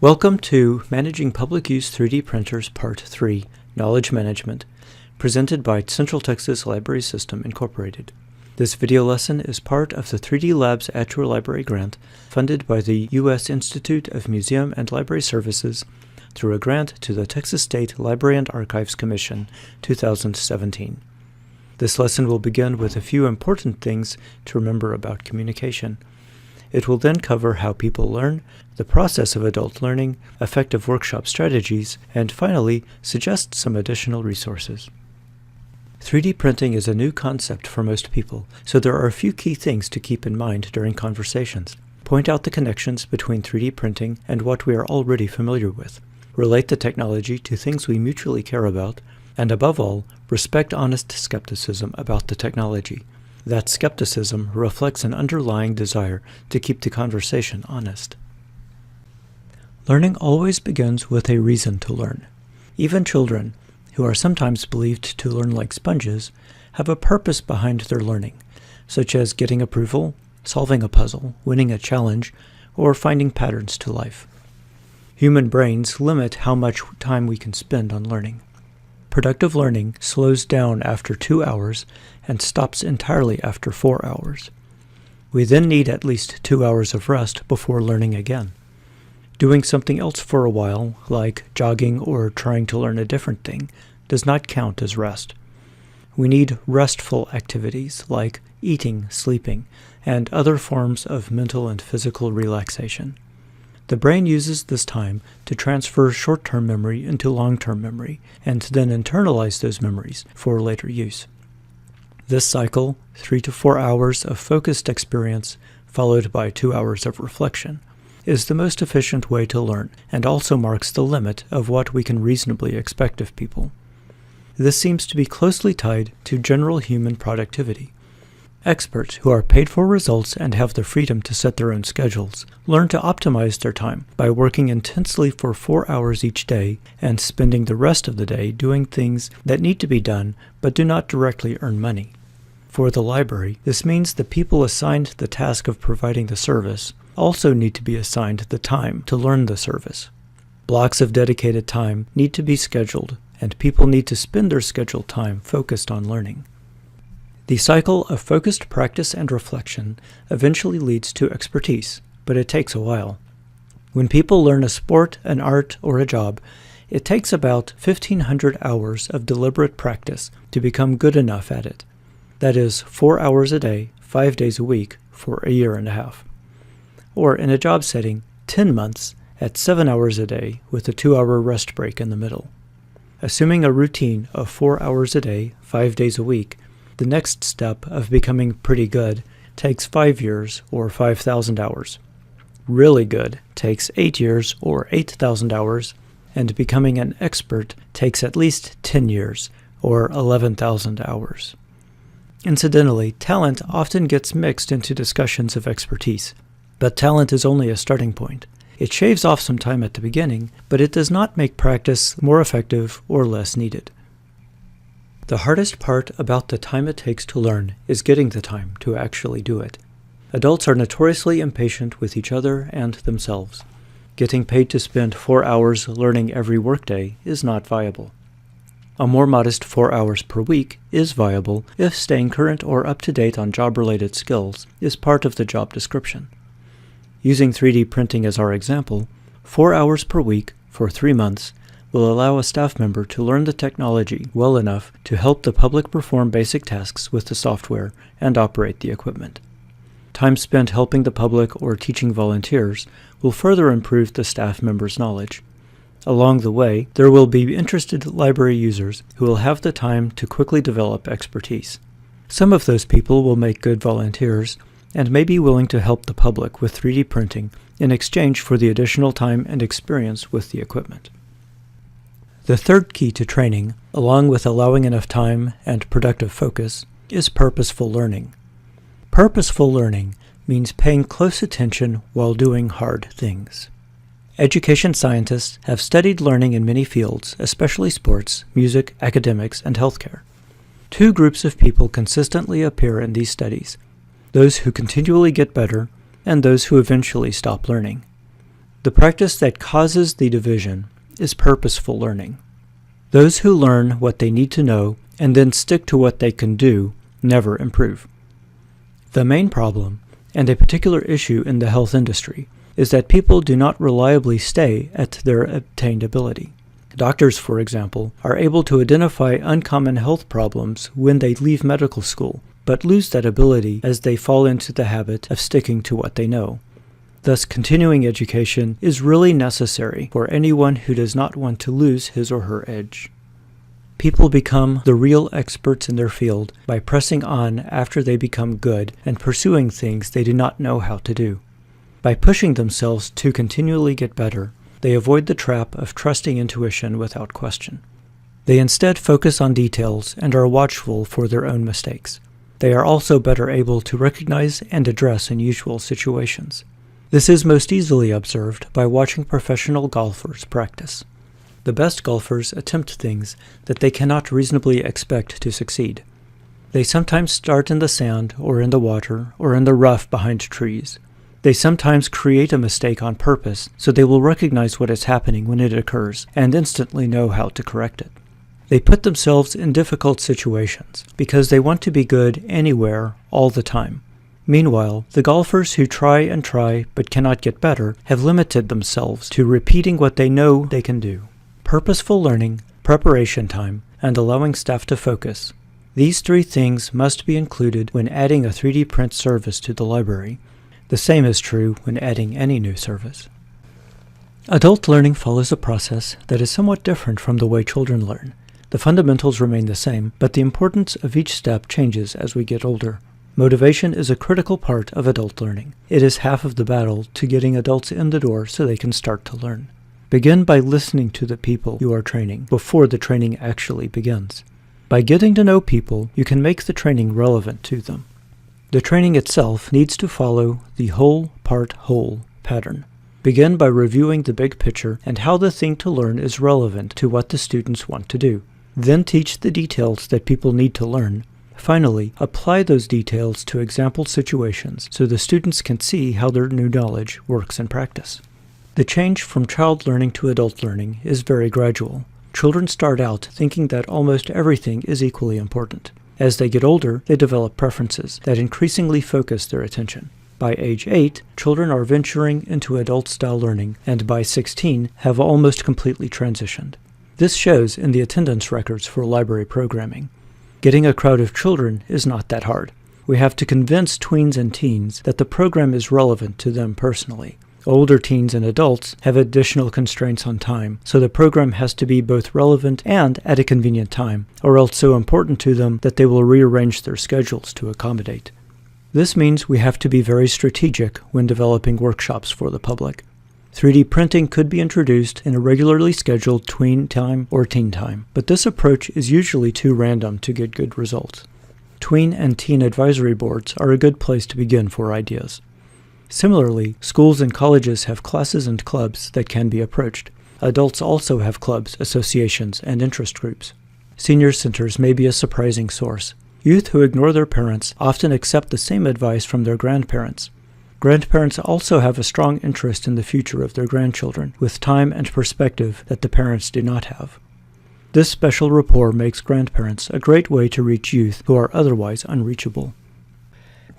Welcome to Managing Public Use 3D Printers Part 3, Knowledge Management, presented by Central Texas Library System, Incorporated. This video lesson is part of the 3D Labs at Your Library grant funded by the U.S. Institute of Museum and Library Services through a grant to the Texas State Library and Archives Commission, 2017. This lesson will begin with a few important things to remember about communication. It will then cover how people learn, the process of adult learning, effective workshop strategies, and finally, suggest some additional resources. 3D printing is a new concept for most people, so there are a few key things to keep in mind during conversations. Point out the connections between 3D printing and what we are already familiar with. Relate the technology to things we mutually care about, and above all, respect honest skepticism about the technology. That skepticism reflects an underlying desire to keep the conversation honest. Learning always begins with a reason to learn. Even children, who are sometimes believed to learn like sponges, have a purpose behind their learning, such as getting approval, solving a puzzle, winning a challenge, or finding patterns to life. Human brains limit how much time we can spend on learning. Productive learning slows down after 2 hours and stops entirely after 4 hours. We then need at least 2 hours of rest before learning again. Doing something else for a while, like jogging or trying to learn a different thing, does not count as rest. We need restful activities like eating, sleeping, and other forms of mental and physical relaxation. The brain uses this time to transfer short-term memory into long-term memory, and then internalize those memories for later use. This cycle, 3 to 4 hours of focused experience, followed by 2 hours of reflection, is the most efficient way to learn, and also marks the limit of what we can reasonably expect of people. This seems to be closely tied to general human productivity. Experts who are paid for results and have the freedom to set their own schedules learn to optimize their time by working intensely for 4 hours each day and spending the rest of the day doing things that need to be done but do not directly earn money. For the library, this means the people assigned the task of providing the service also need to be assigned the time to learn the service. Blocks of dedicated time need to be scheduled, and people need to spend their scheduled time focused on learning. The cycle of focused practice and reflection eventually leads to expertise, but it takes a while. When people learn a sport, an art, or a job, it takes about 1,500 hours of deliberate practice to become good enough at it. That is 4 hours a day, 5 days a week, for a year and a half. Or in a job setting, 10 months at 7 hours a day with a 2-hour rest break in the middle. Assuming a routine of 4 hours a day, 5 days a week, the next step of becoming pretty good takes 5 years or 5,000 hours. Really good takes 8 years or 8,000 hours, and becoming an expert takes at least 10 years or 11,000 hours. Incidentally, talent often gets mixed into discussions of expertise, but talent is only a starting point. It shaves off some time at the beginning, but it does not make practice more effective or less needed. The hardest part about the time it takes to learn is getting the time to actually do it. Adults are notoriously impatient with each other and themselves. Getting paid to spend 4 hours learning every workday is not viable. A more modest 4 hours per week is viable if staying current or up to date on job-related skills is part of the job description. Using 3D printing as our example, 4 hours per week for 3 months will allow a staff member to learn the technology well enough to help the public perform basic tasks with the software and operate the equipment. Time spent helping the public or teaching volunteers will further improve the staff member's knowledge. Along the way, there will be interested library users who will have the time to quickly develop expertise. Some of those people will make good volunteers and may be willing to help the public with 3D printing in exchange for the additional time and experience with the equipment. The third key to training, along with allowing enough time and productive focus, is purposeful learning. Purposeful learning means paying close attention while doing hard things. Education scientists have studied learning in many fields, especially sports, music, academics, and healthcare. 2 groups of people consistently appear in these studies: those who continually get better and those who eventually stop learning. The practice that causes the division is purposeful learning. Those who learn what they need to know and then stick to what they can do never improve. The main problem, and a particular issue in the health industry, is that people do not reliably stay at their obtained ability. Doctors, for example, are able to identify uncommon health problems when they leave medical school, but lose that ability as they fall into the habit of sticking to what they know. Thus, continuing education is really necessary for anyone who does not want to lose his or her edge. People become the real experts in their field by pressing on after they become good and pursuing things they do not know how to do. By pushing themselves to continually get better, they avoid the trap of trusting intuition without question. They instead focus on details and are watchful for their own mistakes. They are also better able to recognize and address unusual situations. This is most easily observed by watching professional golfers practice. The best golfers attempt things that they cannot reasonably expect to succeed. They sometimes start in the sand or in the water or in the rough behind trees. They sometimes create a mistake on purpose so they will recognize what is happening when it occurs and instantly know how to correct it. They put themselves in difficult situations because they want to be good anywhere, all the time. Meanwhile, the golfers who try and try but cannot get better have limited themselves to repeating what they know they can do. Purposeful learning, preparation time, and allowing staff to focus. These three things must be included when adding a 3D print service to the library. The same is true when adding any new service. Adult learning follows a process that is somewhat different from the way children learn. The fundamentals remain the same, but the importance of each step changes as we get older. Motivation is a critical part of adult learning. It is half of the battle to getting adults in the door so they can start to learn. Begin by listening to the people you are training before the training actually begins. By getting to know people, you can make the training relevant to them. The training itself needs to follow the whole, part, whole pattern. Begin by reviewing the big picture and how the thing to learn is relevant to what the students want to do. Then teach the details that people need to learn. Finally, apply those details to example situations so the students can see how their new knowledge works in practice. The change from child learning to adult learning is very gradual. Children start out thinking that almost everything is equally important. As they get older, they develop preferences that increasingly focus their attention. By age 8, children are venturing into adult-style learning, and by 16, have almost completely transitioned. This shows in the attendance records for library programming. Getting a crowd of children is not that hard. We have to convince tweens and teens that the program is relevant to them personally. Older teens and adults have additional constraints on time, so the program has to be both relevant and at a convenient time, or else so important to them that they will rearrange their schedules to accommodate. This means we have to be very strategic when developing workshops for the public. 3D printing could be introduced in a regularly scheduled tween time or teen time, but this approach is usually too random to get good results. Tween and teen advisory boards are a good place to begin for ideas. Similarly, schools and colleges have classes and clubs that can be approached. Adults also have clubs, associations, and interest groups. Senior centers may be a surprising source. Youth who ignore their parents often accept the same advice from their grandparents. Grandparents also have a strong interest in the future of their grandchildren, with time and perspective that the parents do not have. This special rapport makes grandparents a great way to reach youth who are otherwise unreachable.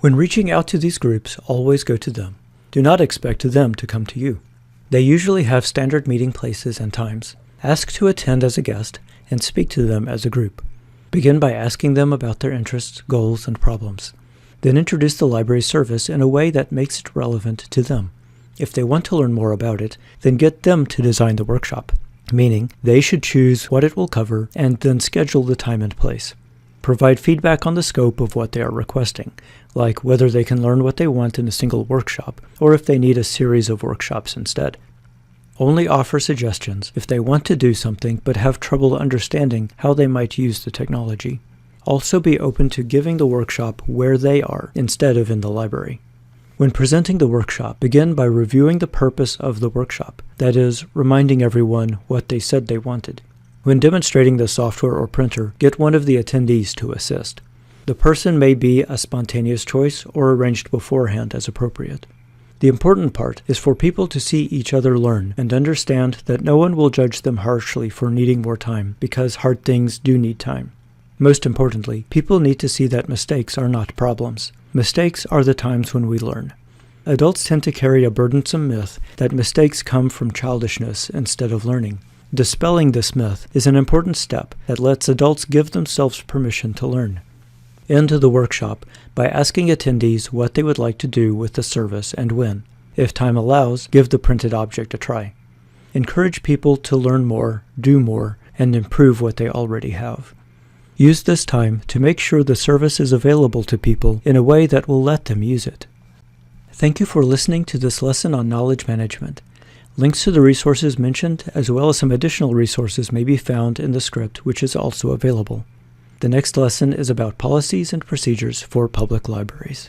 When reaching out to these groups, always go to them. Do not expect them to come to you. They usually have standard meeting places and times. Ask to attend as a guest and speak to them as a group. Begin by asking them about their interests, goals, and problems. Then introduce the library service in a way that makes it relevant to them. If they want to learn more about it, then get them to design the workshop, meaning they should choose what it will cover and then schedule the time and place. Provide feedback on the scope of what they are requesting, like whether they can learn what they want in a single workshop, or if they need a series of workshops instead. Only offer suggestions if they want to do something but have trouble understanding how they might use the technology. Also be open to giving the workshop where they are instead of in the library. When presenting the workshop, begin by reviewing the purpose of the workshop, that is, reminding everyone what they said they wanted. When demonstrating the software or printer, get one of the attendees to assist. The person may be a spontaneous choice or arranged beforehand as appropriate. The important part is for people to see each other learn and understand that no one will judge them harshly for needing more time, because hard things do need time. Most importantly, people need to see that mistakes are not problems. Mistakes are the times when we learn. Adults tend to carry a burdensome myth that mistakes come from childishness instead of learning. Dispelling this myth is an important step that lets adults give themselves permission to learn. End the workshop by asking attendees what they would like to do with the service and when. If time allows, give the printed object a try. Encourage people to learn more, do more, and improve what they already have. Use this time to make sure the service is available to people in a way that will let them use it. Thank you for listening to this lesson on knowledge management. Links to the resources mentioned, as well as some additional resources, may be found in the script, which is also available. The next lesson is about policies and procedures for public libraries.